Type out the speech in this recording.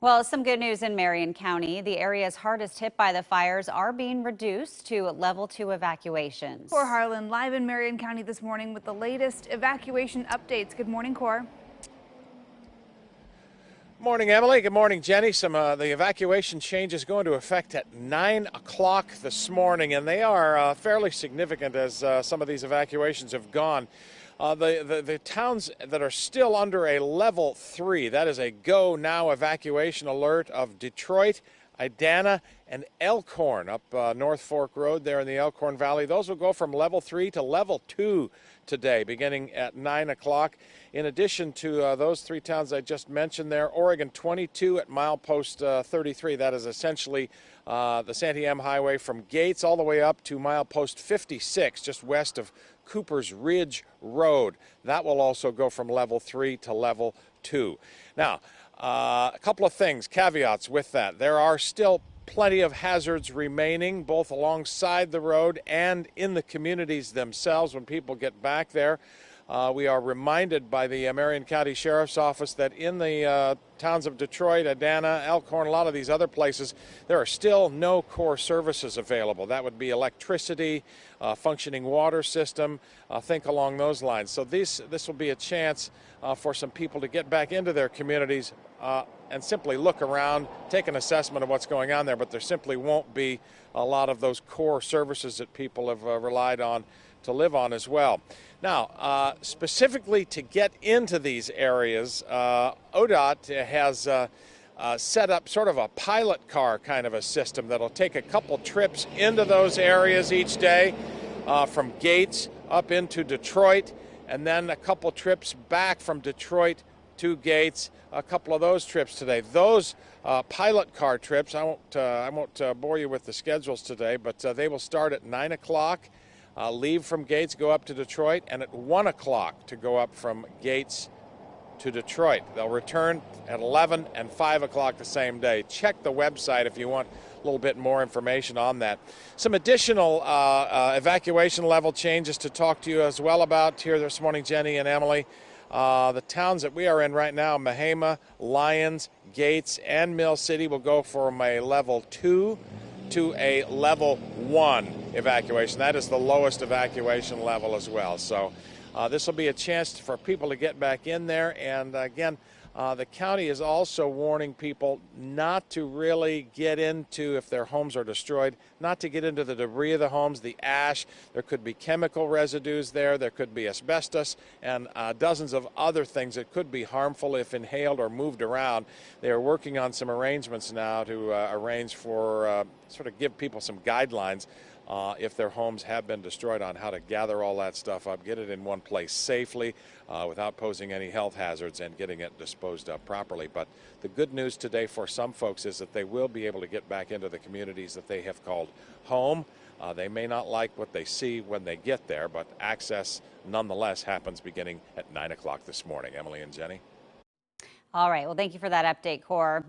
Well, some good news in Marion County. The areas hardest hit by the fires are being reduced to level 2 Cor evacuations. Harlan live in Marion County this morning with the latest evacuation updates. Good morning, Cor. Morning, Emily. Good morning, Jenny. The evacuation changes go into effect at 9 o'clock this morning, and they are fairly significant as some of these evacuations have gone. The towns that are still under a level 3, that is a go now evacuation alert of Detroit, Idana, and Elkhorn up North Fork Road there in the Elkhorn Valley. Those will go from level 3 to level 2 today, beginning at 9 o'clock. In addition to those three towns I just mentioned there, Oregon 22 at milepost 33. That is essentially the Santee M Highway from Gates all the way up to milepost 56, just west of Cooper's Ridge Road. That will also go from level 3 to level 2. Now, a couple of things, caveats with that. There are still plenty of hazards remaining, both alongside the road and in the communities themselves when people get back there. We are reminded by the Marion County Sheriff's Office that in the towns of Detroit, Idana, Elkhorn, a lot of these other places, there are still no core services available. That would be electricity, functioning water system, think along those lines. So this will be a chance for some people to get back into their communities and simply look around, take an assessment of what's going on there, but there simply won't be a lot of those core services that people have relied on to live on as well. Now, specifically to get into these areas, ODOT has set up sort of a pilot car kind of a system that'll take a couple trips into those areas each day from Gates up into Detroit, and then a couple trips back from Detroit to Gates, a couple of those trips today. Those pilot car trips, I won't bore you with the schedules today, but they will start at 9 o'clock. Leave from Gates, go up to Detroit, and at 1 o'clock to go up from Gates to Detroit. They'll return at 11 and 5 o'clock the same day. Check the website if you want a little bit more information on that. Some additional evacuation level changes to talk to you as well about here this morning, Jenny and Emily. The towns that we are in right now, Mahama, Lyons, Gates, and Mill City, will go from a level 2 to a level 1 evacuation. That is the lowest evacuation level as well. So this will be a chance for people to get back in there. And again, the county is also warning people not to really get into, if their homes are destroyed, not to get into the debris of the homes, the ash. There could be chemical residues there. There could be asbestos and dozens of other things that could be harmful if inhaled or moved around. They are working on some arrangements now to arrange for sort of give people some guidelines if their homes have been destroyed on how to gather all that stuff up, get it in one place safely without posing any health hazards and getting it disposed of properly. But the good news today for some folks is that they will be able to get back into the communities that they have called home. They may not like what they see when they get there, but access nonetheless happens beginning at 9 o'clock this morning. Emily and Jenny. All right. Well, thank you for that update, Cor.